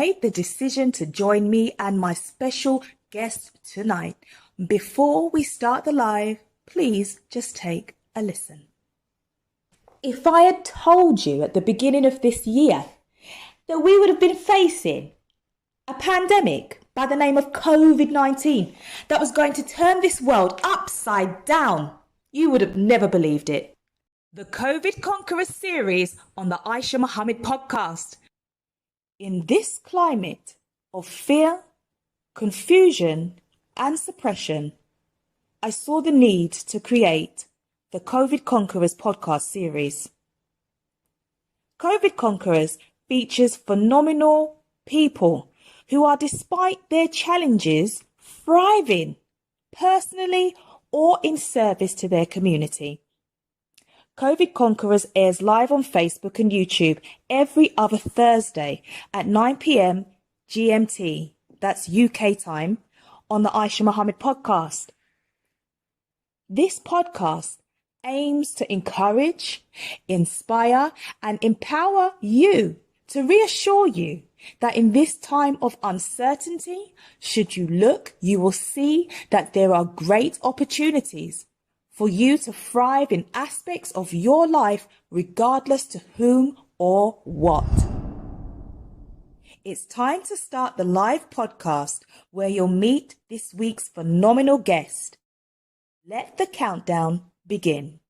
made the decision to join me and my special guest tonight. Before we start the live, please just take a listen. If I had told you at the beginning of this year that we would have been facing a pandemic by the name of COVID-19 that was going to turn this world upside down, you would have never believed it. The COVID Conquerors series on the Aisha Muhammad podcast. In this climate of fear, confusion, and suppression, I saw the need to create the COVID Conquerors podcast series. COVID Conquerors features phenomenal people who are, despite their challenges, thriving personally or in service to their community. COVID Conquerors airs live on Facebook and YouTube every other Thursday at 9 p.m. GMT, that's UK time, on the Aisha Muhammad podcast. This podcast aims to encourage, inspire, and empower you, to reassure you that in this time of uncertainty, should you look, you will see that there are great opportunities for you to thrive in aspects of your life, regardless to whom or what. It's time to start the live podcast where you'll meet this week's phenomenal guest. Let the countdown begin.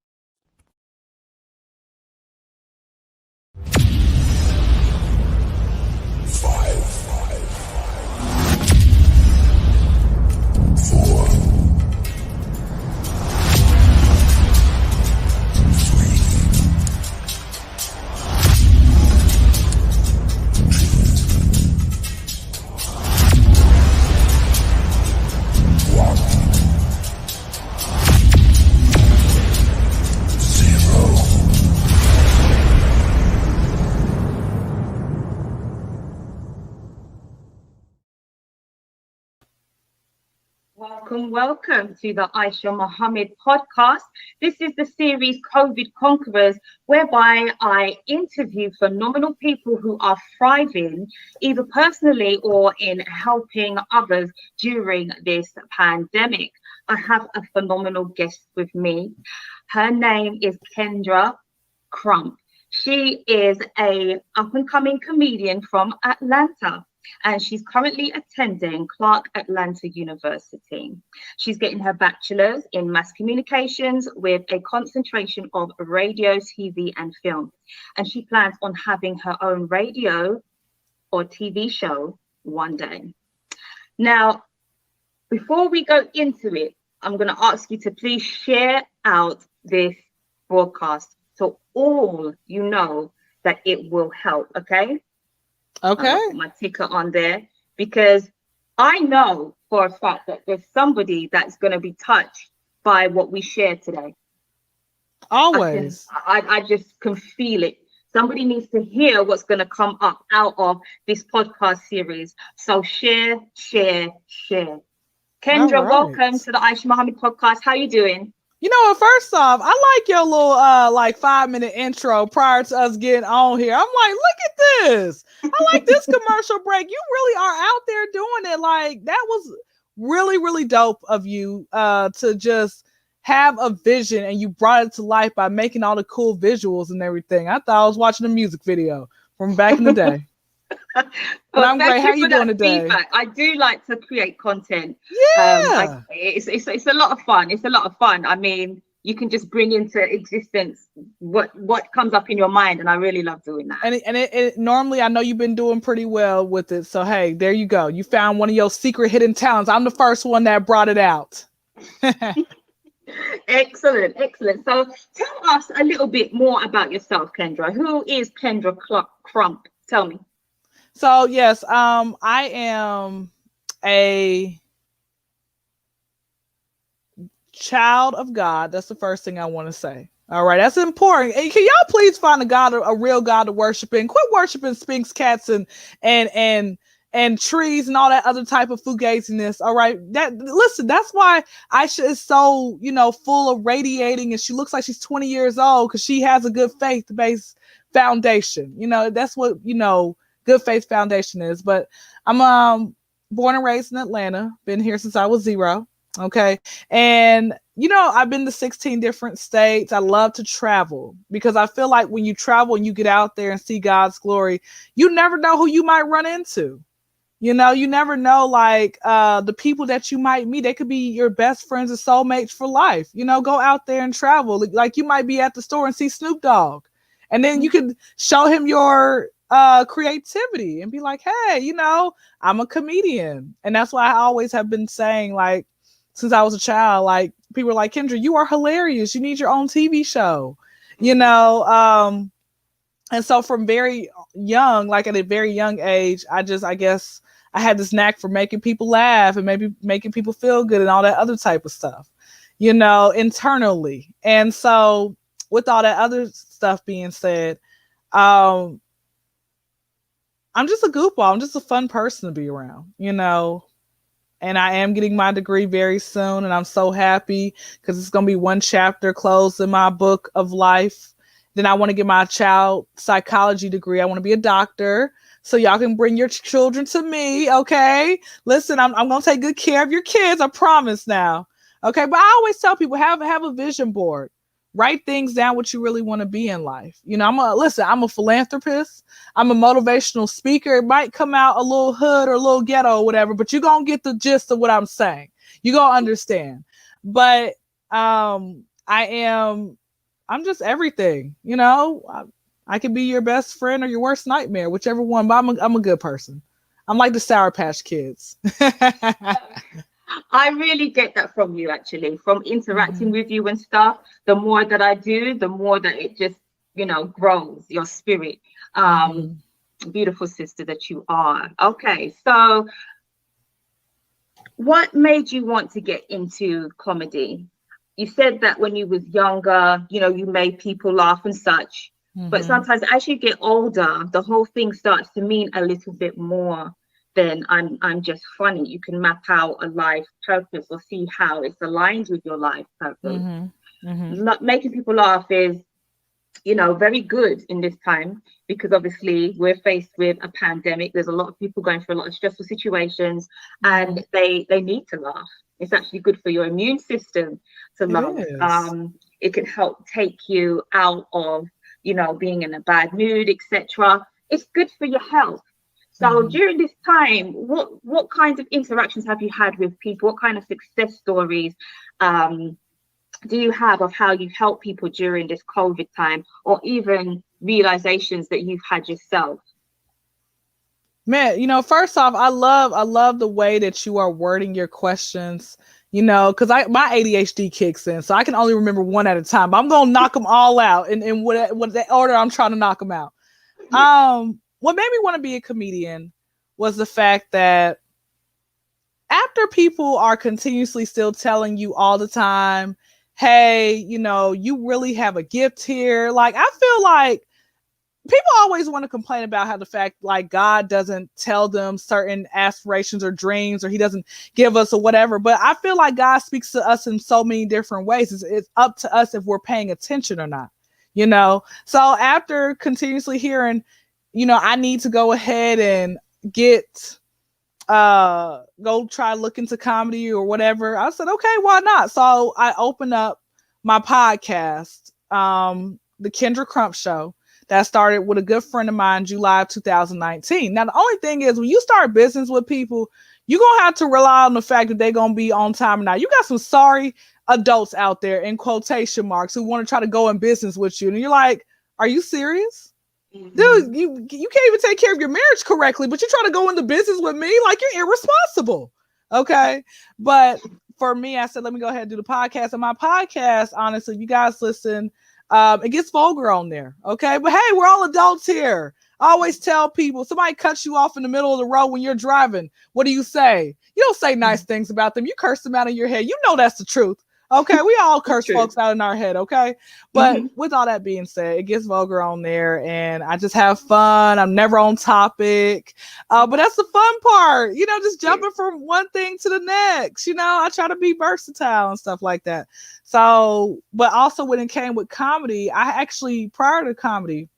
5, 4, Welcome to the Aisha Muhammad podcast. This is the series COVID Conquerors, whereby I interview phenomenal people who are thriving either personally or in helping others during this pandemic. I have a phenomenal guest with me. Her name is Kendra Crump. She is a up-and-coming comedian from Atlanta, and she's currently attending Clark Atlanta University. She's getting her bachelor's in mass communications with a concentration of radio, TV, and film. And she plans on having her own radio or TV show one day. Now, before we go into it, I'm going to ask you to please share out this broadcast so all you know that it will help, okay? Okay. Put my ticker on there because I know for a fact that there's somebody that's going to be touched by what we share today. Always. I just can feel it. Somebody needs to hear what's going to come up out of this podcast series. So share. Kendra, right. Welcome to the Aisha Muhammad podcast. How you doing? You know what? First off, I like your little 5-minute intro prior to us getting on here. I'm like, look at this. I like this commercial break. You really are out there doing it. Like, that was really, really dope of you to just have a vision, and you brought it to life by making all the cool visuals and everything. I thought I was watching a music video from back in the day. Well, I'm great. How are you doing today? Feedback. I do like to create content. Yeah. It's a lot of fun. It's a lot of fun. I mean, you can just bring into existence what comes up in your mind, and I really love doing that. And it normally, I know you've been doing pretty well with it. So hey, there you go. You found one of your secret hidden talents. I'm the first one that brought it out. Excellent. So tell us a little bit more about yourself, Kendra. Who is Kendra Crump? Tell me. So yes, I am a child of God. That's the first thing I want to say. All right, that's important. And can y'all please find a real God to worship in? Quit worshiping sphinx cats and trees and all that other type of fugaziness. All right, listen. That's why Aisha is so full of radiating, and she looks like she's 20 years old because she has a good faith-based foundation. That's what good faith foundation is. But I'm born and raised in Atlanta, been here since I was 0. Okay. And, I've been to 16 different states. I love to travel because I feel like when you travel and you get out there and see God's glory, you never know who you might run into. You never know, like, the people that you might meet. They could be your best friends and soulmates for life. Go out there and travel. Like, you might be at the store and see Snoop Dogg. And then you could show him your creativity and be like, hey, I'm a comedian. And that's why I always have been saying, like, since I was a child, like, people are like, Kyndra, you are hilarious. You need your own TV show, and so from very young, like at a very young age, I guess I had this knack for making people laugh and maybe making people feel good and all that other type of stuff, internally. And so with all that other stuff being said, I'm just a goofball. I'm just a fun person to be around, and I am getting my degree very soon. And I'm so happy because it's going to be one chapter closed in my book of life. Then I want to get my child psychology degree. I want to be a doctor. So y'all can bring your children to me. Okay. Listen, I'm going to take good care of your kids. I promise now. Okay. But I always tell people, have a vision board. Write things down what you really want to be in life. I'm a philanthropist. I'm a motivational speaker. It might come out a little hood or a little ghetto or whatever, but you're going to get the gist of what I'm saying. You're going to understand. But I'm just everything, I could be your best friend or your worst nightmare, whichever one, but I'm a good person. I'm like the Sour Patch Kids. I really get that from you, actually, from interacting with you and stuff. The more that I do, the more that it just, grows your spirit. Beautiful sister that you are. Okay, so what made you want to get into comedy? You said that when you was younger, you made people laugh and such. But sometimes as you get older, the whole thing starts to mean a little bit more than I'm just funny. You can map out a life purpose or see how it's aligned with your life purpose. Making people laugh is, very good in this time because obviously we're faced with a pandemic. There's a lot of people going through a lot of stressful situations and they need to laugh. It's actually good for your immune system to laugh. It can help take you out of, being in a bad mood, etc. It's good for your health. So during this time, what kinds of interactions have you had with people? What kind of success stories do you have of how you help people during this COVID time, or even realizations that you've had yourself? Man, first off, I love the way that you are wording your questions, because my ADHD kicks in, so I can only remember one at a time. But I'm gonna knock them all out in what the order I'm trying to knock them out. What made me want to be a comedian was the fact that after people are continuously still telling you all the time, hey, you really have a gift here. Like, I feel like people always want to complain about how the fact, like, God doesn't tell them certain aspirations or dreams, or he doesn't give us or whatever. But I feel like God speaks to us in so many different ways. It's up to us if we're paying attention or not, So after continuously hearing, I need to go ahead and go try look into comedy or whatever, I said, okay, why not? So I opened up my podcast, the Kendra Crump Show, that started with a good friend of mine, July of 2019. Now, the only thing is, when you start business with people, you're going to have to rely on the fact that they're going to be on time or not. You got some sorry adults out there, in quotation marks, who want to try to go in business with you. And you're like, are you serious? Dude, you can't even take care of your marriage correctly, but you're trying to go into business with me? Like, you're irresponsible. Okay. But for me, I said, let me go ahead and do the podcast. And my podcast, honestly, you guys listen, it gets vulgar on there. Okay. But hey, we're all adults here. I always tell people, somebody cuts you off in the middle of the road when you're driving. What do you say? You don't say nice things about them. You curse them out of your head. That's the truth. Okay, we all curse folks out in our head, okay? But with all that being said, it gets vulgar on there, and I just have fun. I'm never on topic. But that's the fun part, just jumping from one thing to the next. I try to be versatile and stuff like that. So, but also when it came with comedy, I actually, prior to comedy,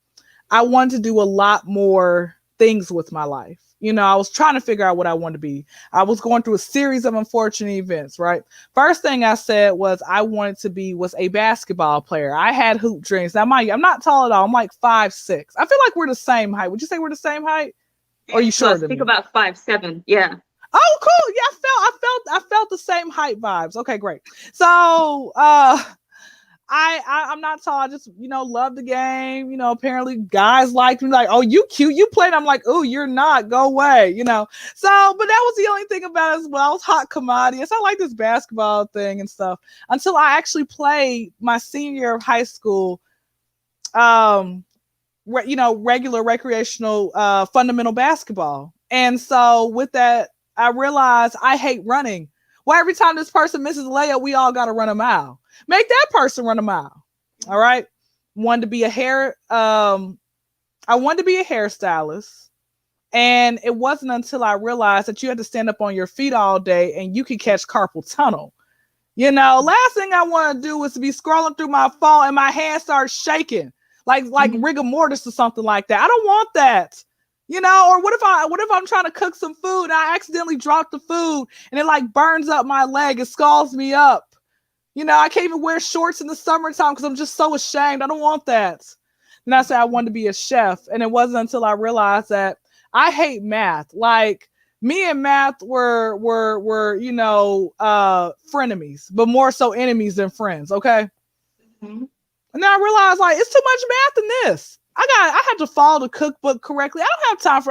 I wanted to do a lot more things with my life. I was trying to figure out what I wanted to be. I was going through a series of unfortunate events, right? First thing I said was I wanted to be a basketball player. I had hoop dreams. Now, mind you, I'm not tall at all. I'm like 5'6". I feel like we're the same height. Would you say we're the same height? Or are you shorter than me? I think about 5'7". Yeah. Oh, cool. Yeah, I felt the same height vibes. Okay, great. So, I'm not tall. I just, love the game. Apparently guys like me, like, oh, you cute, you played. I'm like, oh, you're not, go away, So, but that was the only thing about it as well. I was hot commodity. So I like this basketball thing and stuff until I actually played my senior year of high school, regular recreational, fundamental basketball. And so with that, I realized I hate running. Well, every time this person misses a layup, we all got to run a mile. Make that person run a mile. All right. I wanted to be a hairstylist. And it wasn't until I realized that you had to stand up on your feet all day and you could catch carpal tunnel. Last thing I want to do is to be scrolling through my phone and my hand starts shaking like rigor mortis or something like that. I don't want that. Or what if I'm trying to cook some food and I accidentally drop the food and it like burns up my leg, it scalds me up. I can't even wear shorts in the summertime because I'm just so ashamed. I don't want that. And I said I wanted to be a chef. And it wasn't until I realized that I hate math. Like me and math were frenemies, but more so enemies than friends. Okay. Mm-hmm. And then I realized like it's too much math in this. I had to follow the cookbook correctly. I don't have time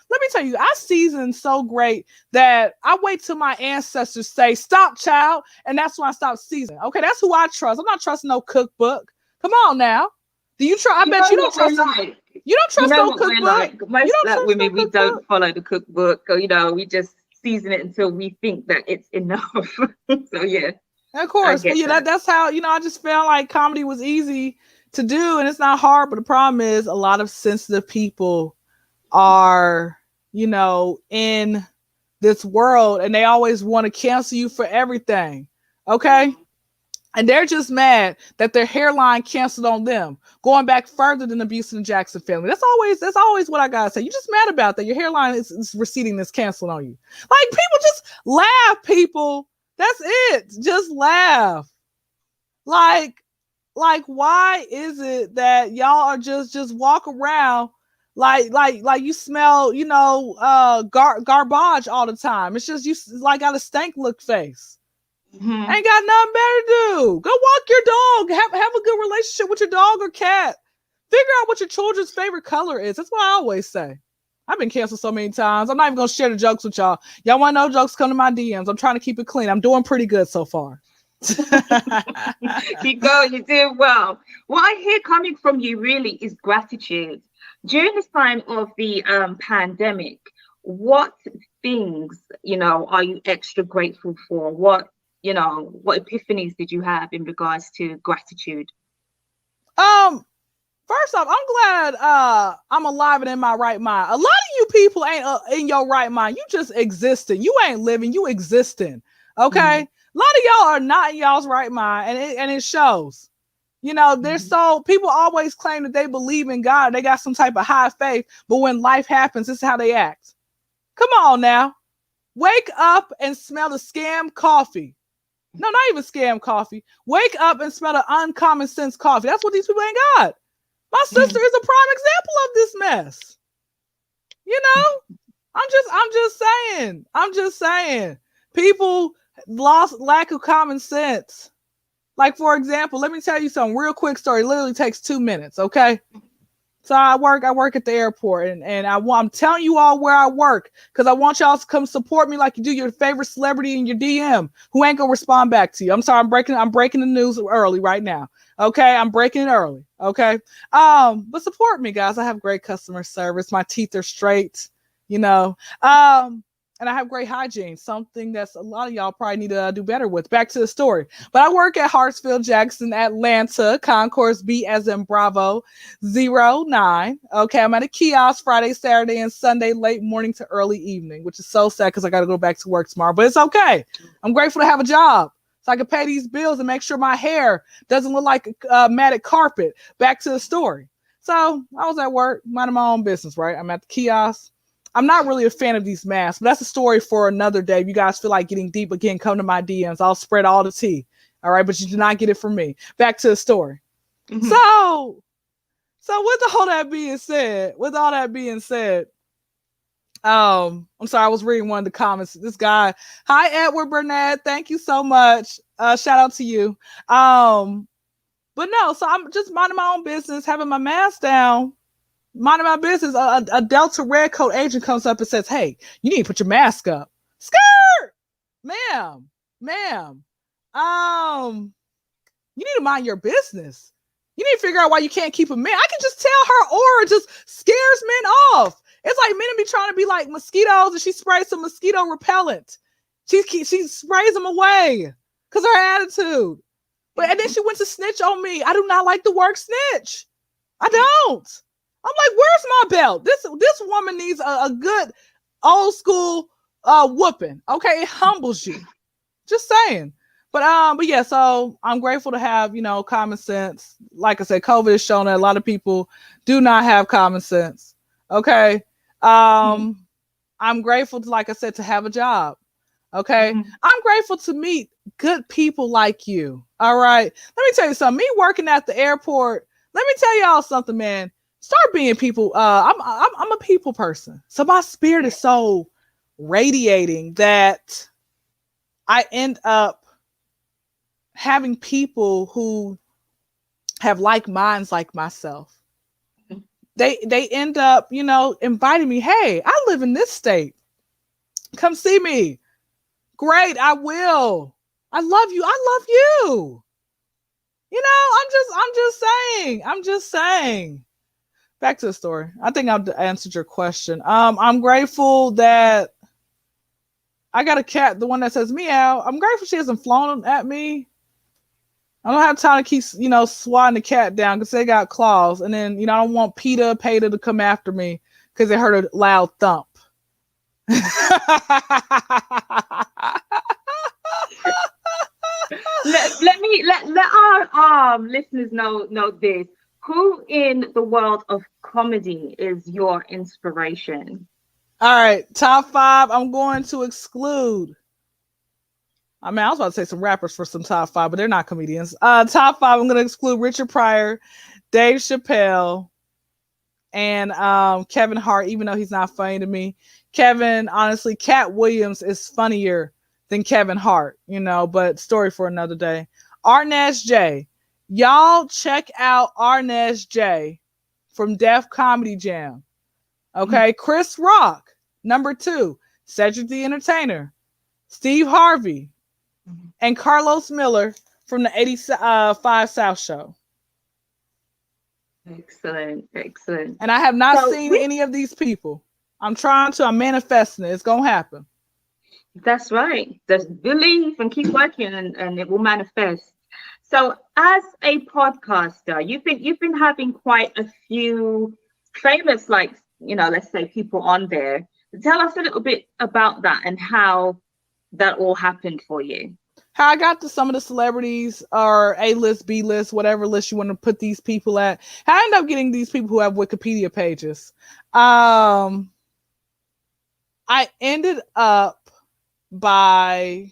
let me tell you, I season so great that I wait till my ancestors say, stop, child. And that's when I stop seasoning. Okay, that's who I trust. I'm not trusting no cookbook. Come on now. Do you trust? I bet you don't trust. You don't trust no cookbook. Like. Most black women, we don't follow the cookbook. Or, we just season it until we think that it's enough. So, yeah. Of course. But yeah, that's how, I just felt like comedy was easy to do, and it's not hard, but the problem is a lot of sensitive people are, in this world and they always want to cancel you for everything. Okay. And they're just mad that their hairline canceled on them, going back further than the Abuse in the Jackson family. That's always what I gotta say. You're just mad about that. Your hairline is receding, that's canceled on you. Like, people just laugh, people. That's it. Just laugh. Like, why is it that y'all are just walk around like you smell, garbage all the time? It's just you like got a stank look face. Mm-hmm. Ain't got nothing better to do. Go walk your dog. Have a good relationship with your dog or cat. Figure out what your children's favorite color is. That's what I always say. I've been canceled so many times. I'm not even gonna share the jokes with y'all. Y'all want to know jokes? Come to my DMs. I'm trying to keep it clean. I'm doing pretty good so far. Keep going, you're doing well. What I hear coming from you really is gratitude. During this time of the pandemic, what things are you extra grateful for? What epiphanies did you have in regards to gratitude? First off, I'm glad I'm alive and in my right mind. A lot of you people ain't in your right mind. You just existing. You ain't living, you existing. Okay. Mm-hmm. A lot of y'all are not in y'all's right mind, and it shows. They're so people always claim that they believe in God, they got some type of high faith, but when life happens, this is how they act. Come on now, wake up and smell the scam coffee. No, not even scam coffee. Wake up and smell the uncommon sense coffee. That's what these people ain't got. My sister is a prime example of this mess. I'm just saying. People lost lack of common sense. Like, for example, let me tell you something real quick story. It literally takes 2 minutes. Okay. So I work at the airport and I'm telling you all where I work because I want y'all to come support me like you do your favorite celebrity in your DM who ain't gonna respond back to you. I'm sorry, I'm breaking the news early right now. Okay, I'm breaking it early. Okay. But support me, guys. I have great customer service. My teeth are straight, and I have great hygiene, something that's a lot of y'all probably need to do better with. Back to the story. But I work at Hartsfield Jackson, Atlanta, Conquerors, B as in Bravo, 09. Okay, I'm at a kiosk Friday, Saturday, and Sunday, late morning to early evening, which is so sad because I got to go back to work tomorrow. But it's okay. I'm grateful to have a job so I can pay these bills and make sure my hair doesn't look like matted carpet. Back to the story. So I was at work, minding my own business, right? I'm at the kiosk. I'm not really a fan of these masks, but that's a story for another day. If you guys feel like getting deep again, come to my DMs. I'll spread all the tea. All right, but you do not get it from me. Back to the story. Mm-hmm. So with all that being said, I'm sorry, I was reading one of the comments. This guy, hi Edward Burnett, thank you so much. Shout out to you. But no, so I'm just minding my own business, having my mask down, minding my business. A Delta Red Coat agent comes up and says, "Hey, you need to put your mask up." Skirt, ma'am. You need to mind your business. You need to figure out why you can't keep a man. I can just tell her aura just scares men off. It's like men be trying to be like mosquitoes, and she sprays some mosquito repellent. She sprays them away because her attitude. And then she went to snitch on me. I do not like the word snitch. I don't. I'm like, where's my belt? This woman needs a good old school whooping. Okay, it humbles you. Just saying. But yeah, so I'm grateful to have, common sense. Like I said, COVID has shown that a lot of people do not have common sense. Okay. I'm grateful to, like I said, to have a job. Okay. Mm-hmm. I'm grateful to meet good people like you. All right. Let me tell you something. Me working at the airport, let me tell y'all something, man. Start being people. I'm a people person. So my spirit is so radiating that I end up having people who have like minds like myself. They end up, inviting me. Hey, I live in this state. Come see me. Great, I will. I love you. I love you. I'm just saying. Back to the story. I think I've answered your question. I'm grateful that I got a cat, the one that says meow. I'm grateful she hasn't flown at me. I don't have time to keep, swatting the cat down because they got claws. And then, I don't want Peta to come after me because they heard a loud thump. let our listeners know this. Who in the world of comedy is your inspiration? All right, top 5. I'm going to exclude. I mean, I was about to say some rappers for some top 5, but they're not comedians. Top 5, I'm going to exclude Richard Pryor, Dave Chappelle, and Kevin Hart, even though he's not funny to me. Kevin, honestly, Cat Williams is funnier than Kevin Hart, but story for another day. Arnaz J. Y'all check out Arnaz J from Def Comedy Jam. Okay, Chris Rock, number 2, Cedric the Entertainer, Steve Harvey, and Carlos Miller from the 85 South Show. Excellent. And I have not seen any of these people. I'm manifesting it. It's going to happen. That's right. Just believe and keep working and it will manifest. So as a podcaster, you've been having quite a few famous, let's say people on there. Tell us a little bit about that and how that all happened for you. How I got to some of the celebrities or A-list, B-list, whatever list you want to put these people at. How I end up getting these people who have Wikipedia pages. I ended up by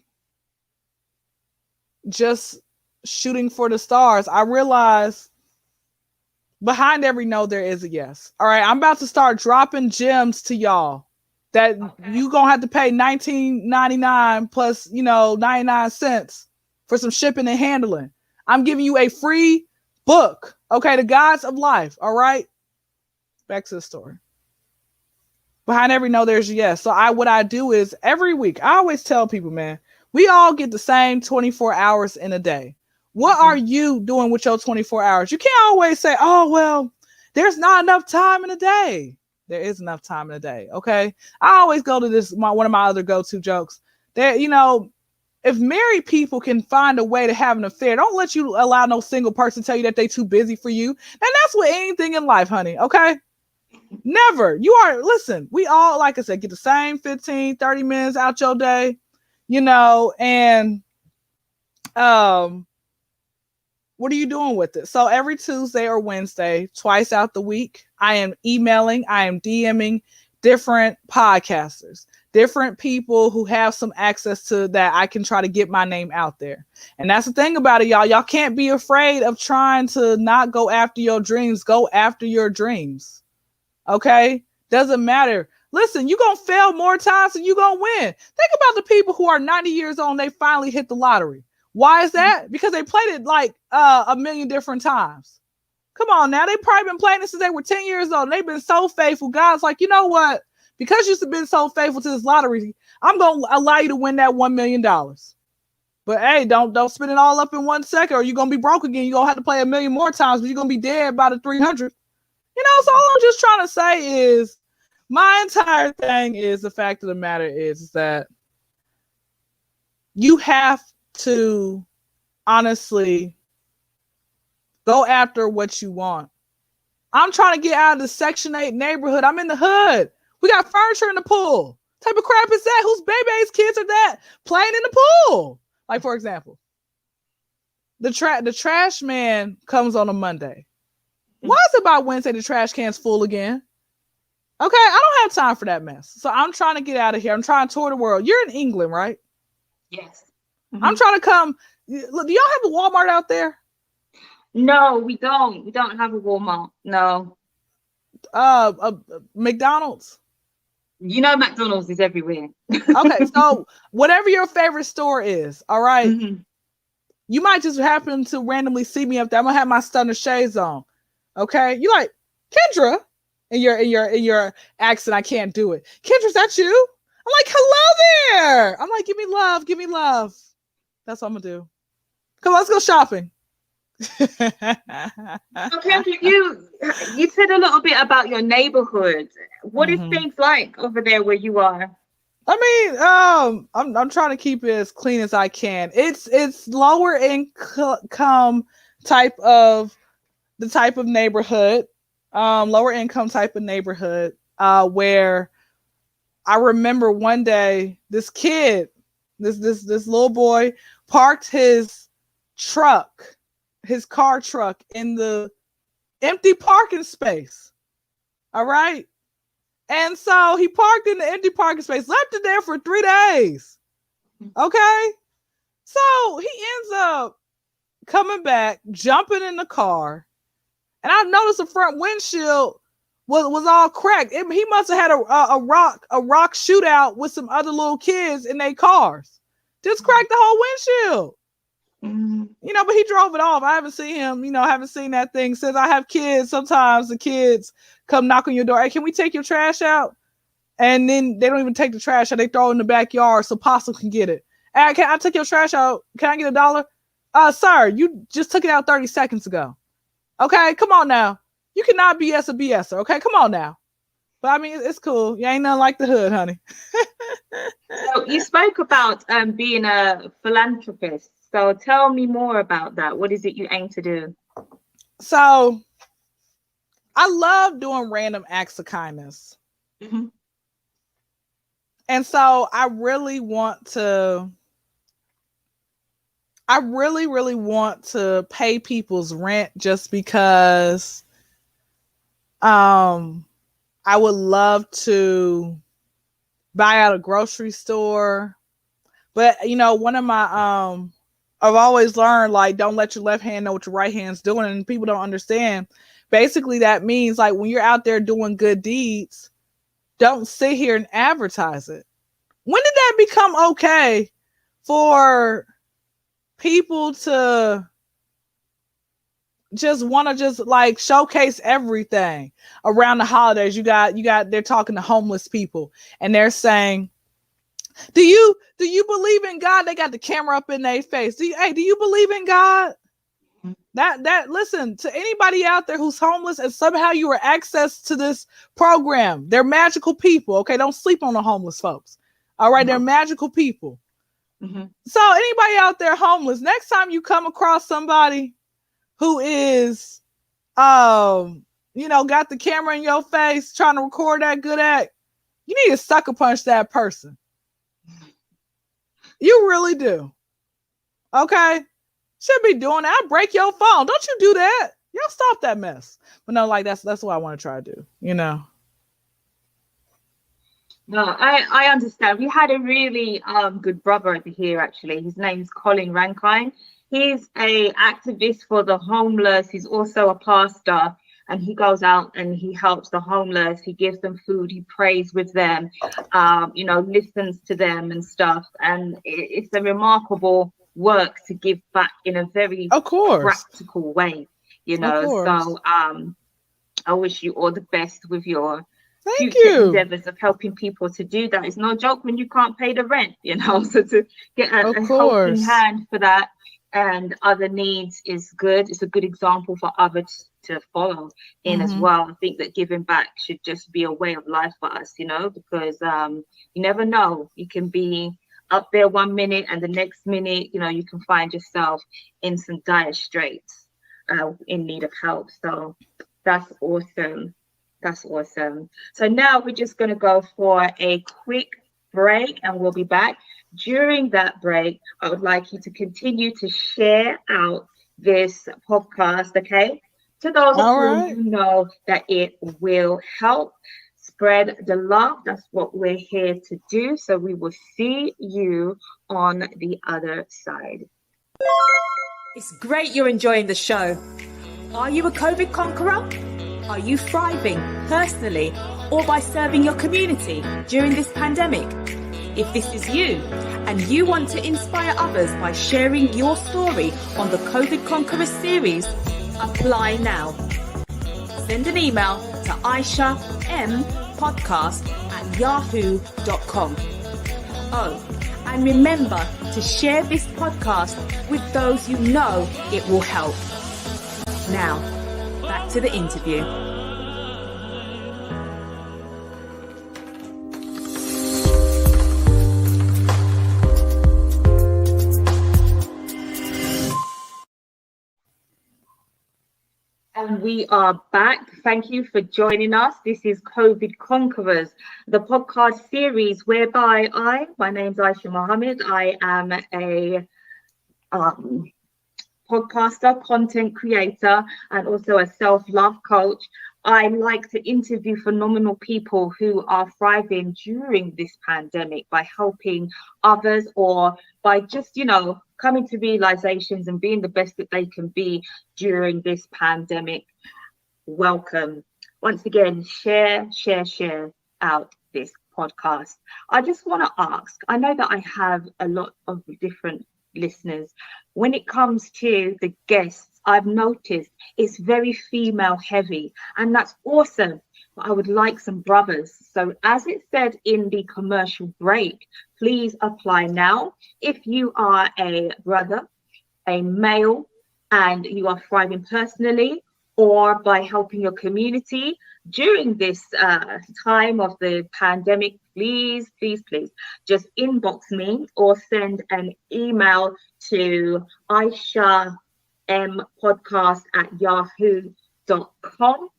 just shooting for the stars. I realized behind every no, there is a yes. All right, I'm about to start dropping gems to y'all that you gonna have to pay $19.99 plus 99 cents for some shipping and handling. I'm giving you a free book, okay, The Gods of Life. All right, back to the story. Behind every no, there's a yes. So what I do is every week, I always tell people, man, we all get the same 24 hours in a day. What are you doing with your 24 hours? You can't always say, oh, well, there's not enough time in a day. There is enough time in a day, okay? I always go to one of my other go-to jokes. That, if married people can find a way to have an affair, don't let you allow no single person tell you that they too busy for you. And that's with anything in life, honey, okay? Never. Listen, we all, like I said, get the same 15, 30 minutes out your day, and what are you doing with it? So every Tuesday or Wednesday, twice out the week, I am emailing, I am DMing different podcasters, different people who have some access to that. I can try to get my name out there. And that's the thing about it, y'all. Y'all can't be afraid of trying to not go after your dreams. Go after your dreams. Okay? Doesn't matter. Listen, you're going to fail more times than you're going to win. Think about the people who are 90 years old and they finally hit the lottery. Why is that? Because they played it like a million different times. Come on now. They've probably been playing it since they were 10 years old. And they've been so faithful. God's like, you know what? Because you've been so faithful to this lottery, I'm going to allow you to win that $1 million. But hey, don't spend it all up in 1 second or you're going to be broke again. You're going to have to play a million more times, but you're going to be dead by the 300. You know, so all I'm just trying to say is my entire thing is the fact of the matter is that you have to honestly go after what you want. I'm trying to get out of the Section 8 neighborhood. I'm in the hood. We got furniture in the pool. What type of crap is that? Whose baby's kids are that playing in the pool? Like, for example, the trash man comes on a Monday. Why is it by Wednesday the trash can's full again? Okay, I don't have time for that mess. So I'm trying to get out of here. I'm trying to tour the world. You're in England, right? Yes. I'm trying to come. Look, do y'all have a Walmart out there? No, we don't. We don't have a Walmart. No. McDonald's? You know McDonald's is everywhere. Okay, so whatever your favorite store is, all right? You might just happen to randomly see me up there. I'm gonna have my stunner shades on. Okay? You like, Kyndra? In your accent, I can't do it. Kyndra, is that you? I'm like, hello there. I'm like, give me love, give me love. That's what I'm gonna do. Come on, let's go shopping. Okay, you said a little bit about your neighborhood. What is things like over there where you are? I mean, I'm trying to keep it as clean as I can. It's lower income type of neighborhood, lower income type of neighborhood, where I remember one day this kid, this little boy parked his car truck in the empty parking space. All right. And so he parked in the empty parking space, left it there for 3 days. Okay. So he ends up coming back, jumping in the car. And I noticed the front windshield was all cracked. He must have had a rock shootout with some other little kids in their cars. Just cracked the whole windshield. You know, but he drove it off. I haven't seen him, haven't seen that thing since. I have kids. Sometimes the kids come knock on your door. Hey, can we take your trash out? And then they don't even take the trash out. They throw it in the backyard so Possum can get it. Hey, can I take your trash out? Can I get $1? Sir, you just took it out 30 seconds ago. Okay, come on now. You cannot BS a BSer. Okay, come on now. But I mean, it's cool. You ain't nothing like the hood, honey. So you spoke about being a philanthropist. So tell me more about that. What is it you aim to do? So I love doing random acts of kindness. And so I really want to, really want to pay people's rent just because I would love to buy out a grocery store. But, one of my, I've always learned, like, don't let your left hand know what your right hand's doing. And people don't understand. Basically, that means, like, when you're out there doing good deeds, don't sit here and advertise it. When did that become okay for people to just want to just like showcase everything around the holidays? You got, they're talking to homeless people and they're saying, do you believe in God? They got the camera up in their face. Do you believe in God? That listen, to anybody out there who's homeless and somehow you were access to this program, they're magical people. Okay, don't sleep on the homeless folks. All right, they're magical people. So anybody out there homeless, next time you come across somebody who is, got the camera in your face trying to record that good act, you need to sucker punch that person. You really do. Okay. Should be doing that. I'll break your phone. Don't you do that. Y'all stop that mess. But no, like that's what I want to try to do, you know. No, I understand. We had a really good brother over here, actually. His name's Colin Rankine. He's a activist for the homeless. He's also a pastor, and he goes out and he helps the homeless. He gives them food. He prays with them, listens to them and stuff. And it's a remarkable work to give back in a very practical way, you know. So I wish you all the best with your future endeavors of helping people to do that. It's no joke when you can't pay the rent, you know. So to get a helping hand for that and other needs is good. It's a good example for others to follow in as well. I think that giving back should just be a way of life for us, you know, because you never know. You can be up there 1 minute and the next minute, you know, you can find yourself in some dire straits, in need of help. So that's awesome. That's awesome. So now we're just going to go for a quick break and we'll be back. During that break, I would like you to continue to share out this podcast, okay? To those of you who know that it will help. Spread the love. That's what we're here to do. So we will see you on the other side. It's great you're enjoying the show. Are you a COVID conqueror? Are you thriving personally or by serving your community during this pandemic? If this is you and you want to inspire others by sharing your story on the COVID Conquerors series, apply now. Send an email to aishapodcast@yahoo.com. Oh, and remember to share this podcast with those you know it will help. Now, back to the interview. And we are back. Thank you for joining us. This is COVID Conquerors, the podcast series whereby my name's Aisha Mohammed. I am a podcaster, content creator, and also a self-love coach. I like to interview phenomenal people who are thriving during this pandemic by helping others or by just, coming to realizations and being the best that they can be during this pandemic. Welcome. Once again, share out this podcast. I just want to ask, I know that I have a lot of different listeners. When it comes to the guests, I've noticed it's very female heavy, and that's awesome. But I would like some brothers. So as it said in the commercial break, please apply now. If you are a brother, a male, and you are thriving personally or by helping your community during this time of the pandemic, please just inbox me or send an email to aishapodcast@yahoo.com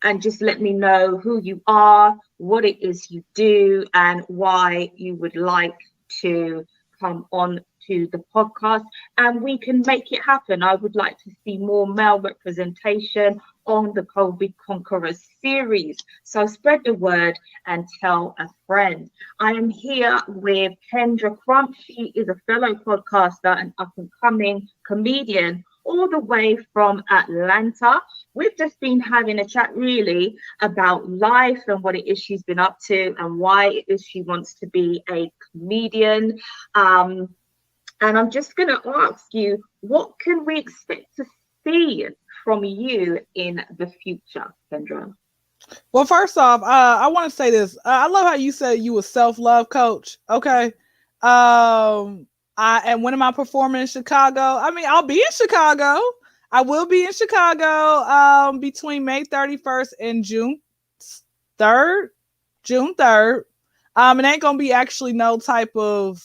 and just let me know who you are, what it is you do, and why you would like to come on to the podcast, and we can make it happen. I would like to see more male representation on the COVID Conquerors series. So spread the word and tell a friend. I am here with Kendra Crump. She is a fellow podcaster and up-and-coming comedian all the way from Atlanta. We've just been having a chat really about life and what it is she's been up to and why it is she wants to be a comedian. And I'm just going to ask you, what can we expect to see from you in the future, Kendra? Well, first off, I want to say this. I love how you said you were self-love coach. Okay. And when am I performing in Chicago? I mean, I'll be in Chicago. I will be in Chicago between May 31st and June 3rd. It ain't going to be actually no type of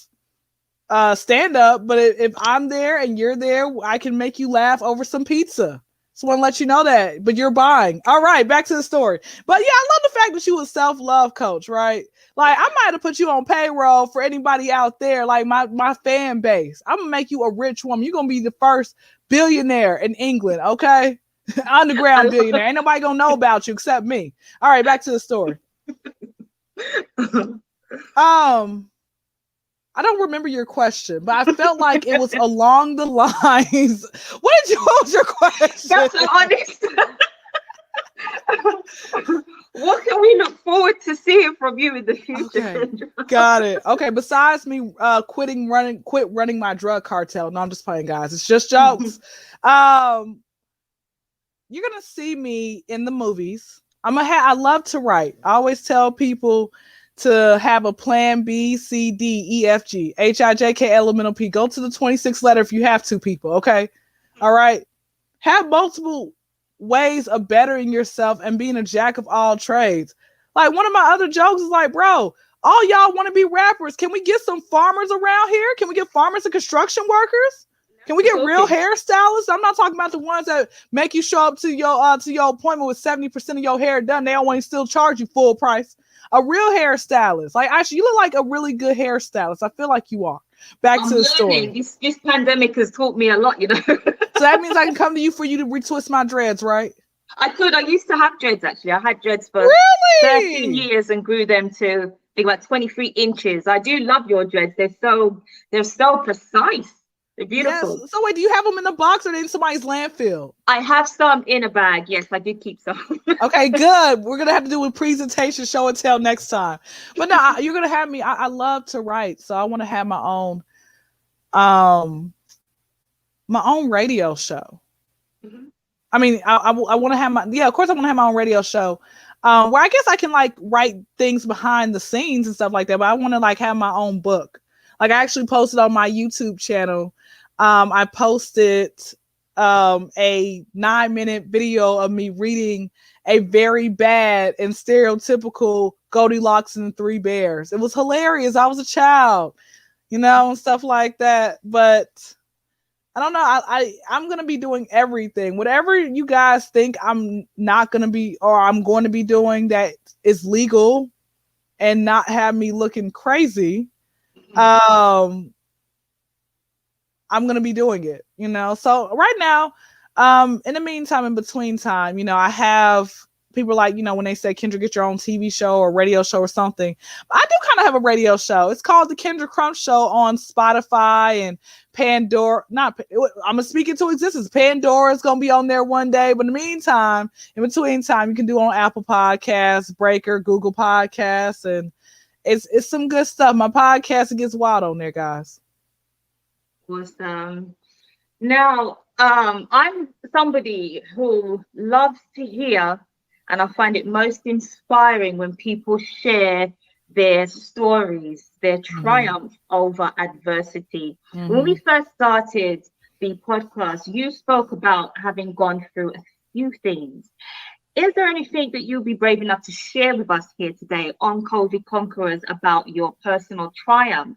stand up, but if I'm there and you're there, I can make you laugh over some pizza. Just want to let you know that, but you're buying. All right, back to the story. But yeah, I love the fact that you a self-love coach, right? Like, I might have put you on payroll for anybody out there, like my fan base. I'm gonna make you a rich woman. You're gonna be the first billionaire in England, okay? Underground billionaire. Ain't nobody gonna know about you except me. All right, back to the story. I don't remember your question, but I felt like it was along the lines. What was your question? That's honest. What can we look forward to seeing from you in the future? Okay, got it. Okay, besides me quit running my drug cartel. No, I'm just playing, guys. It's just jokes. You're gonna see me in the movies. I love to write. I always tell people to have a plan B, C, D, E, F, G, H, I, J, K, L, M, N, O, P. Go to the 26th letter if you have to, people. Okay. All right. Have multiple ways of bettering yourself and being a jack of all trades. Like, one of my other jokes is like, bro, all y'all want to be rappers. Can we get some farmers around here? Can we get farmers and construction workers? Can we get real hairstylists? I'm not talking about the ones that make you show up to your appointment with 70% of your hair done. They don't want to still charge you full price. A real hairstylist. Like, actually, you look like a really good hairstylist. I feel like you are. Back to the story. This pandemic has taught me a lot, you know. So that means I can come to you for you to retwist my dreads, right? I could. I used to have dreads, actually. I had dreads for really? 13 years and grew them to, I think, about 23 inches. I do love your dreads. They're so precise. They're beautiful. Yes. So wait, do you have them in the box or in somebody's landfill? I have some in a bag. Yes, I did keep some. Okay, good. We're going to have to do a presentation, show and tell next time. But no, you're going to have me. I love to write. So I want to have my own radio show. Mm-hmm. I mean, I want to have of course I want to have my own radio show. Where I guess I can like write things behind the scenes and stuff like that. But I want to like have my own book. Like, I actually posted on my YouTube channel. I posted a 9-minute video of me reading a very bad and stereotypical Goldilocks and the Three Bears. It was hilarious. I was a child, and stuff like that. But I don't know. I'm going to be doing everything. Whatever you guys think I'm not going to be, or I'm going to be doing that is legal and not have me looking crazy. I'm going to be doing it, So right now, in the meantime, in between time, I have people like, when they say, Kendra, get your own TV show or radio show or something. I do kind of have a radio show. It's called the Kendra Crump Show on Spotify and Pandora. I'm going to speak into existence. Pandora is going to be on there one day. But in the meantime, in between time, you can do on Apple Podcasts, Breaker, Google Podcasts, and it's some good stuff. My podcast, it gets wild on there, guys. Awesome. Now, I'm somebody who loves to hear, and I find it most inspiring when people share their stories, their triumph over adversity. Mm-hmm. When we first started the podcast, you spoke about having gone through a few things. Is there anything that you'll be brave enough to share with us here today on COVID Conquerors about your personal triumph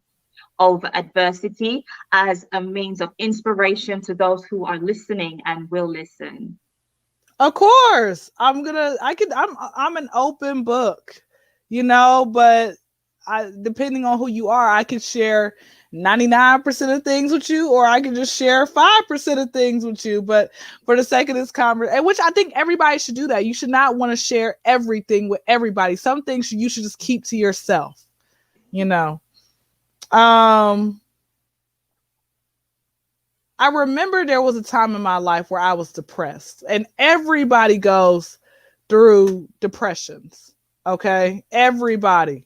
over adversity as a means of inspiration to those who are listening and will listen? Of course. I'm an open book, but depending on who you are, I can share 99% of things with you, or I can just share 5% of things with you. But for the sake of this conversation, which I think everybody should do that. You should not want to share everything with everybody. Some things you should just keep to yourself, I remember there was a time in my life where I was depressed, and everybody goes through depressions. Okay. Everybody.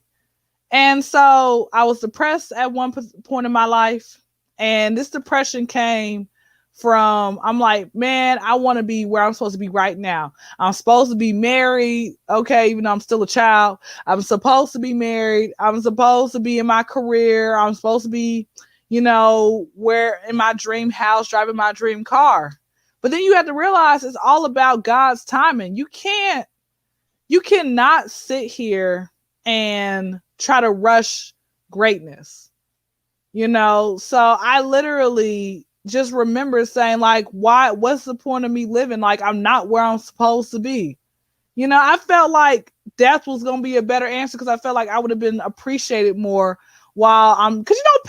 And so I was depressed at one point in my life, and this depression came from, I'm like, man, I want to be where I'm supposed to be right now. I'm supposed to be married. Okay. Even though I'm still a child, I'm supposed to be married. I'm supposed to be in my career. I'm supposed to be, where in my dream house, driving my dream car. But then you have to realize it's all about God's timing. You cannot sit here and try to rush greatness, so I literally just remember saying like, what's the point of me living? Like, I'm not where I'm supposed to be. You know, I felt like death was going to be a better answer because I felt like I would have been appreciated more while because, you know,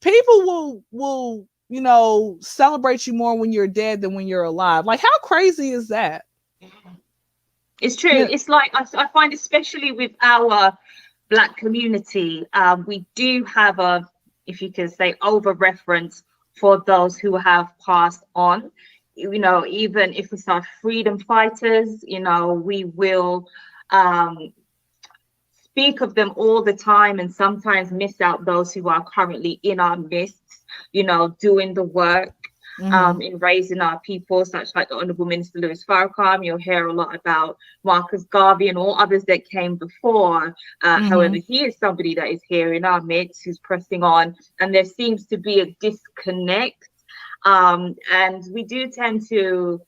people will, you know, celebrate you more when you're dead than when you're alive. Like, how crazy is that? It's true. Yeah. It's like, I find, especially with our Black community, we do have a, if you can say, over reference for those who have passed on. You know, even if it's our freedom fighters, you know, we will speak of them all the time and sometimes miss out those who are currently in our midst, you know, doing the work. In raising our people, such like the Honourable Minister Louis Farrakhan. You'll hear a lot about Marcus Garvey and all others that came before. However, he is somebody that is here in our midst, who's pressing on, and there seems to be a disconnect. And we do tend to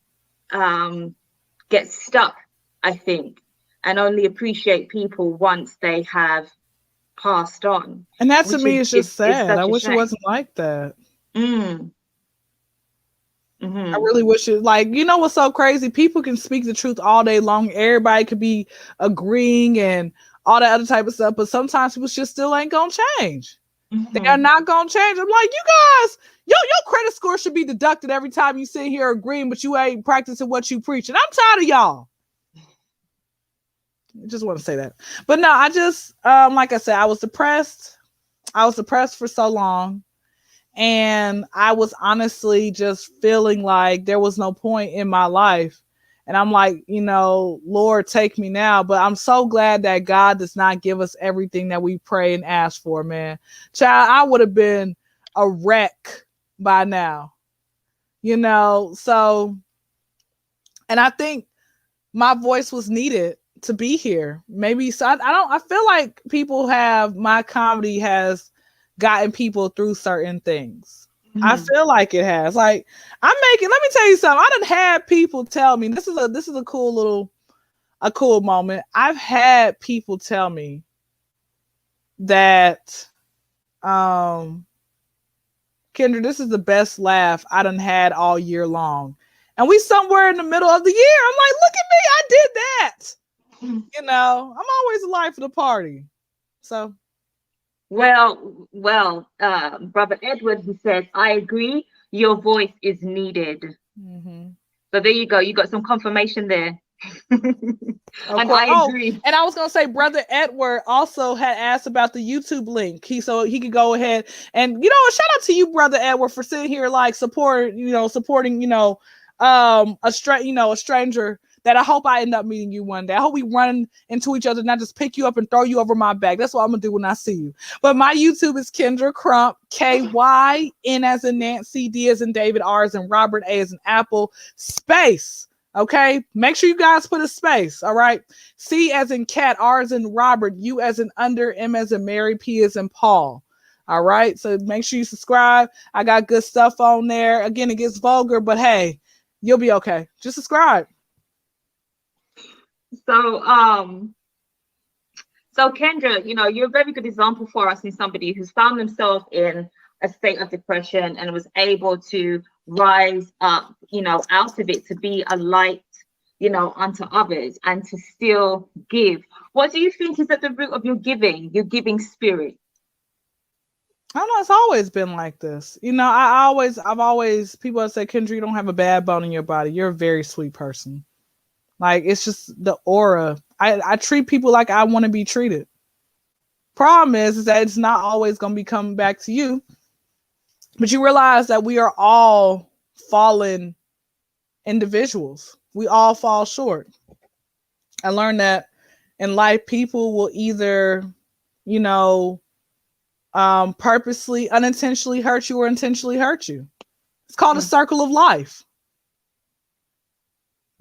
get stuck, I think, and only appreciate people once they have passed on. And that to me is just sad. I wish it wasn't like that. I really wish it, like, you know what's so crazy? People can speak the truth all day long. Everybody could be agreeing and all that other type of stuff, but sometimes people just still ain't gonna change. They are not gonna change. I'm like, you guys, your credit score should be deducted every time you sit here agreeing, but you ain't practicing what you preach. And I'm tired of y'all. I just want to say that. But no, I just, like I said, I was depressed. I was depressed for so long. And I was honestly just feeling like there was no point in my life. And I'm like, you know, Lord, take me now. But I'm so glad that God does not give us everything that we pray and ask for, man. Child, I would have been a wreck by now, you know. So, and I think my voice was needed to be here. Maybe, so I feel like my comedy has gotten people through certain things. I feel like it has. Like, let me tell you something. I done had people tell me, this is a cool moment. I've had people tell me that, Kyndra, this is the best laugh I done had all year long. And we somewhere in the middle of the year. I'm like, look at me, I did that. You know, I'm always the life of the party. So Well, Brother Edward, he said, I agree, your voice is needed. So there you go. You got some confirmation there. And I agree. And I was going to say, Brother Edward also had asked about the YouTube link. So he could go ahead and, you know, shout out to you, Brother Edward, for sitting here, like, supporting, you know, a stranger that I hope I end up meeting you one day. I hope we run into each other and I just pick you up and throw you over my back. That's what I'm going to do when I see you. But my YouTube is Kendra Crump, K-Y-N as in Nancy, D as in David, R as in Robert, A as in Apple, space. Okay? Make sure you guys put a space. All right? C as in cat, R as in Robert, U as in under, M as in Mary, P as in Paul. All right? So make sure you subscribe. I got good stuff on there. Again, it gets vulgar, but hey, you'll be okay. Just subscribe. So Kendra, you know, you're a very good example for us in somebody who's found themselves in a state of depression and was able to rise up, you know, out of it to be a light, you know, unto others and to still give. What do you think is at the root of your giving spirit? I don't know. It's always been like this. You know, I've always, people have said, Kendra, you don't have a bad bone in your body. You're a very sweet person. Like, it's just the aura. I treat people like I want to be treated. Problem is that it's not always going to be coming back to you. But you realize that we are all fallen individuals. We all fall short. I learned that in life, people will either, you know, purposely, unintentionally hurt you or intentionally hurt you. It's called a circle of life.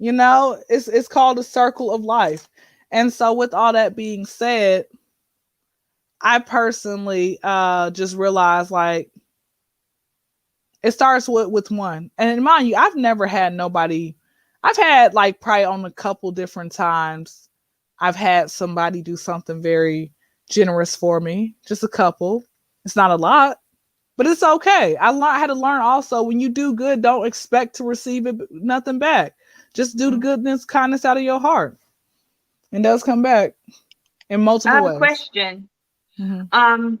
You know, it's called a circle of life. And so with all that being said, I personally just realized, like, it starts with one. And mind you, I've never had nobody, I've had, like, probably on a couple different times, I've had somebody do something very generous for me. Just a couple. It's not a lot. But it's okay. I had to learn also, when you do good, don't expect to receive nothing back. Just do the goodness, kindness out of your heart. And does come back in multiple ways. I have a question. Mm-hmm.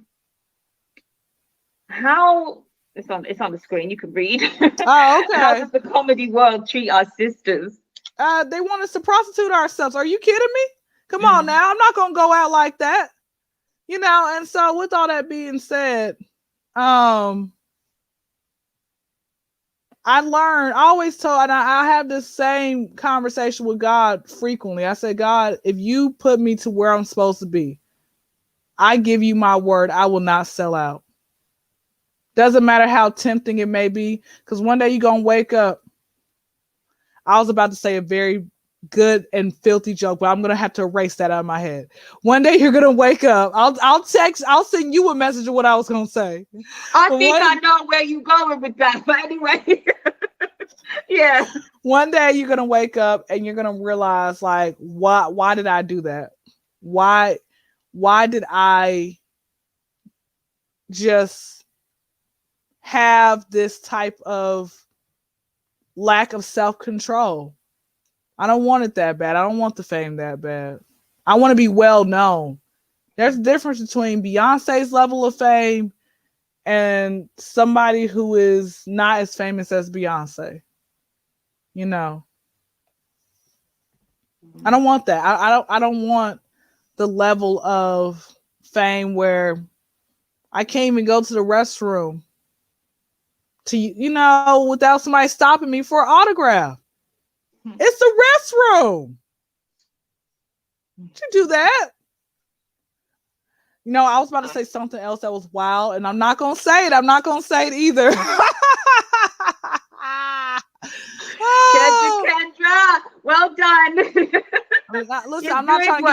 How it's on the screen, you can read. Oh, okay. How does the comedy world treat our sisters? They want us to prostitute ourselves. Are you kidding me? Come on now. I'm not gonna go out like that. And so with all that being said, I always told, and I have this same conversation with God frequently. I say, God, if you put me to where I'm supposed to be, I give you my word, I will not sell out. Doesn't matter how tempting it may be, because one day you're going to wake up. I was about to say a very good and filthy joke, but I'm going to have to erase that out of my head. One day you're going to wake up. I'll send you a message of what I was going to say. I know where you're going with that, but anyway. Yeah. One day you're going to wake up and you're going to realize, like, why did I do that? Why did I just have this type of lack of self-control? I don't want it that bad. I don't want the fame that bad. I want to be well known. There's a difference between Beyonce's level of fame and somebody who is not as famous as Beyonce. I don't want that. I don't want the level of fame where I can't even go to the restroom without somebody stopping me for an autograph. It's the restroom. Did you do that? I was about to say something else that was wild, and I'm not going to say it. I'm not going to say it either. Kendra, well done. Listen, I'm not trying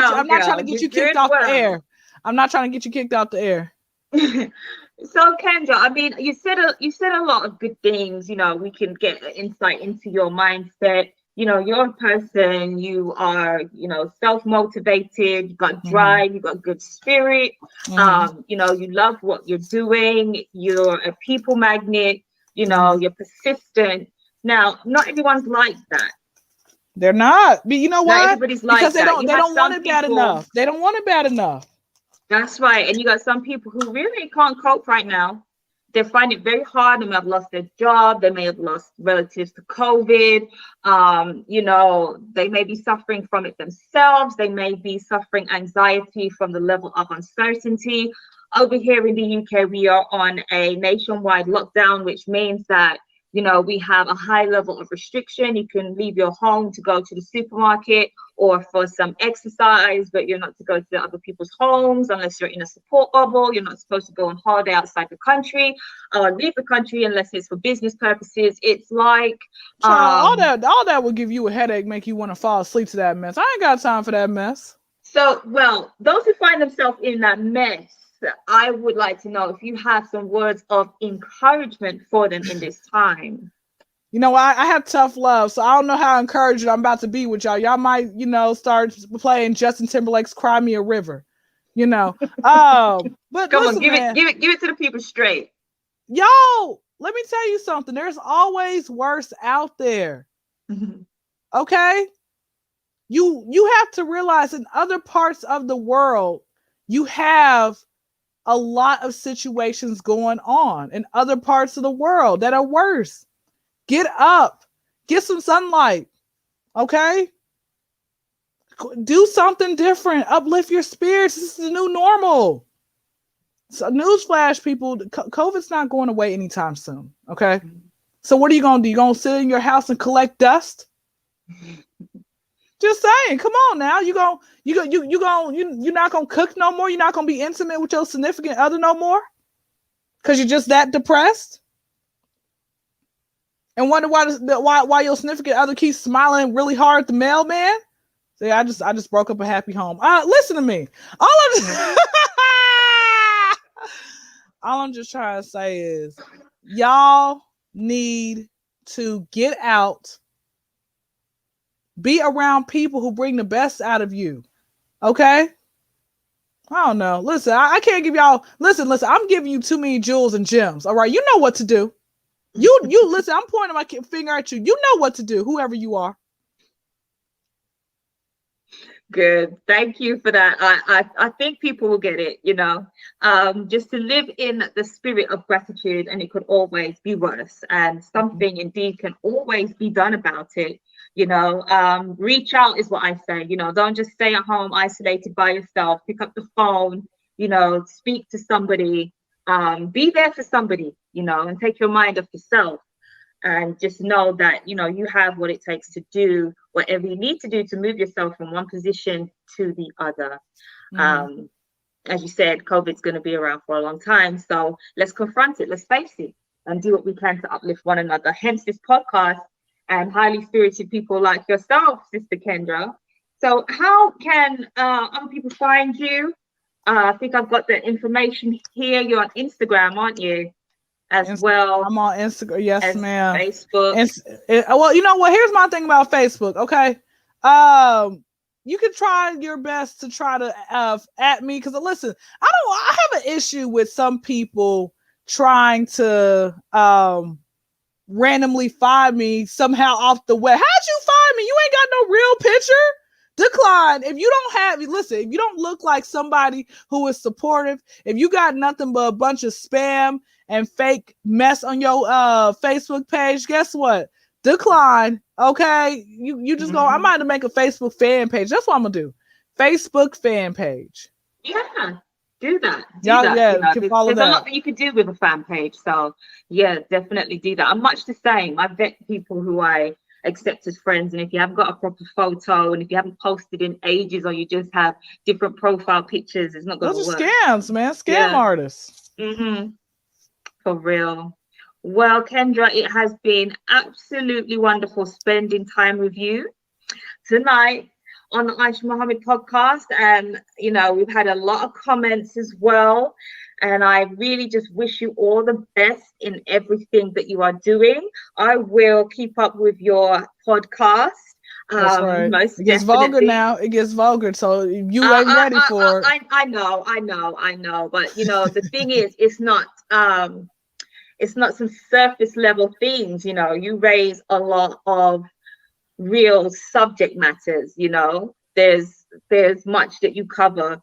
to get you kicked off the air. I'm not trying to get you kicked off the air. So Kendra, I mean, you said a lot of good things. We can get insight into your mindset. You're a person, you are, self-motivated, you got drive, you got good spirit. You love what you're doing, you're a people magnet, you're persistent. Now, not everyone's like that. They're not. But you know why? Not everybody's like because that. They don't want it bad enough. They don't want it bad enough. That's right. And you got some people who really can't cope right now. They find it very hard. They may have lost their job. They may have lost relatives to COVID. They may be suffering from it themselves. They may be suffering anxiety from the level of uncertainty. Over here in the UK, we are on a nationwide lockdown, which means that we have a high level of restriction. You can leave your home to go to the supermarket or for some exercise, but you're not to go to other people's homes unless you're in a support bubble. You're not supposed to go on holiday outside the country or leave the country unless it's for business purposes. It's like all that will give you a headache, make you want to fall asleep to that mess. I ain't got time for that mess. So, well, those who find themselves in that mess, I would like to know if you have some words of encouragement for them in this time. I have tough love, so I don't know how encouraged I'm about to be with y'all. Y'all might, start playing Justin Timberlake's "Cry Me a River," But come listen, on, give it to the people straight. Yo, let me tell you something. There's always worse out there. Okay, you have to realize in other parts of the world, you have a lot of situations going on in other parts of the world that are worse. Get up, get some sunlight. Okay. Do something different. Uplift your spirits. This is the new normal. So newsflash, people, COVID's not going away anytime soon. Okay. So what are you going to do? You going to sit in your house and collect dust? Just saying, come on now. You're not gonna cook no more. You're not gonna be intimate with your significant other no more, because you're just that depressed. And wonder why your significant other keeps smiling really hard at the mailman. See, I just broke up a happy home. Listen to me. All I'm just trying to say is, y'all need to get out. Be around people who bring the best out of you. Okay? I don't know. Listen, I can't give y'all. Listen. I'm giving you too many jewels and gems. All right, you know what to do. You listen. I'm pointing my finger at you. You know what to do. Whoever you are. Good. Thank you for that. I think people will get it, just to live in the spirit of gratitude, and it could always be worse. And something indeed can always be done about it. Reach out is what I say. Don't just stay at home isolated by yourself. Pick up the phone, speak to somebody, be there for somebody, and take your mind off yourself. And just know that, you have what it takes to do whatever you need to do to move yourself from one position to the other. As you said, COVID's going to be around for a long time. So let's confront it. Let's face it and do what we can to uplift one another. Hence this podcast and highly spirited people like yourself, Sister Kendra. So how can other people find you? I think I've got the information here. You're on Instagram, aren't you? As well. I'm on Instagram. Yes, ma'am. Facebook. Well, you know what? Here's my thing about Facebook. Okay. You can try your best to try to at me, because listen, I have an issue with some people trying to randomly find me somehow off the web. How'd you find me? You ain't got no real picture. Decline. If you don't look like somebody who is supportive, if you got nothing but a bunch of spam and fake mess on your Facebook page, guess what? Decline. Okay. You just go, I might have to make a Facebook fan page. That's what I'm gonna do. Facebook fan page. Yeah, do that. There's a lot that you could do with a fan page. So yeah, definitely do that. I'm much the same. I vet people who I accept as friends, and if you haven't got a proper photo, and if you haven't posted in ages, or you just have different profile pictures, it's not going to work. Those are scams, man. Scam artists. For real. Well, Kendra, it has been absolutely wonderful spending time with you tonight on the Aisha Muhammad podcast. And we've had a lot of comments as well, and I really just wish you all the best in everything that you are doing. I will keep up with your podcast. That's right. It gets vulgar now. It gets vulgar, so you ain't ready for it. I know. But the thing is, it's not some surface level things. You raise a lot of real subject matters. There's much that you cover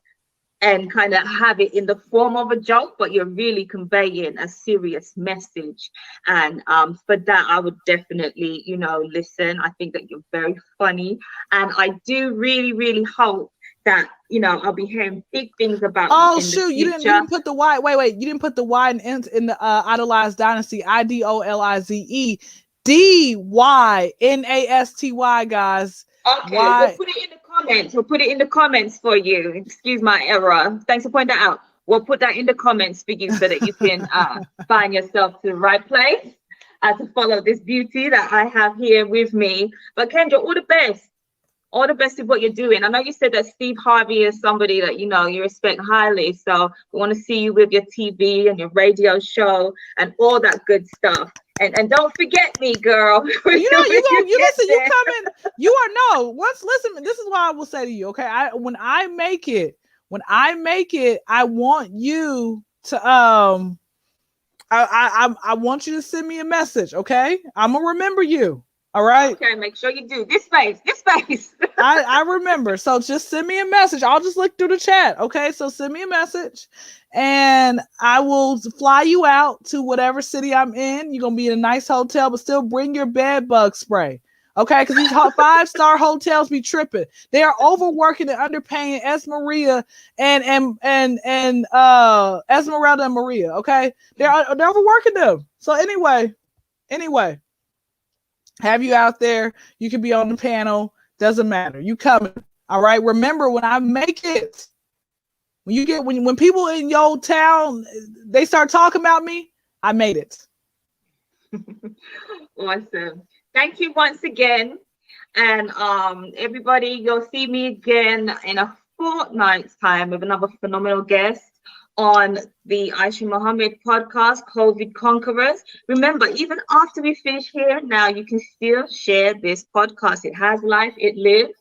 and kind of have it in the form of a joke, but you're really conveying a serious message. And for that, I would definitely, listen. I think that you're very funny. And I do really, really hope that, I'll be hearing big things about you in the future. You didn't put the Y. Wait, you didn't put the Y in the Idolized Dynasty, IDOLIZE, DYNASTY, guys. Okay, we'll put it in the comments. We'll put it in the comments for you. Excuse my error. Thanks for pointing that out. We'll put that in the comments for you so that you can find yourself to the right place to follow this beauty that I have here with me. But Kendra, all the best. All the best with what you're doing. I know you said that Steve Harvey is somebody that you respect highly. So we want to see you with your TV and your radio show and all that good stuff. And don't forget me, girl. You listen. You come in. You are no. Listen. This is what I will say to you. Okay. When I make it, I want you to I want you to send me a message. Okay. I'm gonna remember you. All right. Okay. Make sure you do this space. I remember. So just send me a message. I'll just look through the chat. Okay. So send me a message, and I will fly you out to whatever city I'm in. You're going to be in a nice hotel, but still bring your bed bug spray. Okay. Because these 5-star hotels be tripping. They are overworking and underpaying Esmeralda and Esmeralda and Maria. Okay. They're overworking them. So anyway, have you out there. You can be on the panel. Doesn't matter. You coming. All right. Remember, when I make it, when people in your town, they start talking about me, I made it. Awesome. Thank you once again. And everybody, you'll see me again in a fortnight's time with another phenomenal guest on the Aisha Muhammad podcast, COVID Conquerors. Remember, even after we finish here now, you can still share this podcast. It has life, it lives.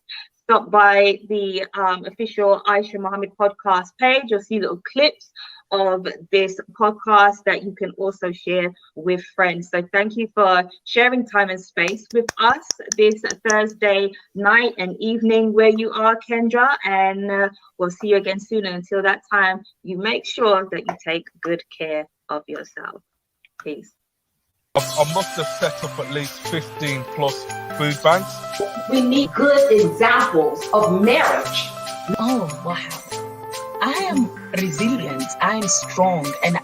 stop by the official Aisha Mohammed podcast page. You'll see little clips of this podcast that you can also share with friends. So thank you for sharing time and space with us this Thursday night and evening where you are, Kendra, and we'll see you again soon. And until that time, you make sure that you take good care of yourself. Peace. I must have set up at least 15 plus food banks. We need good examples of marriage. Oh, wow. I am resilient, I am strong, and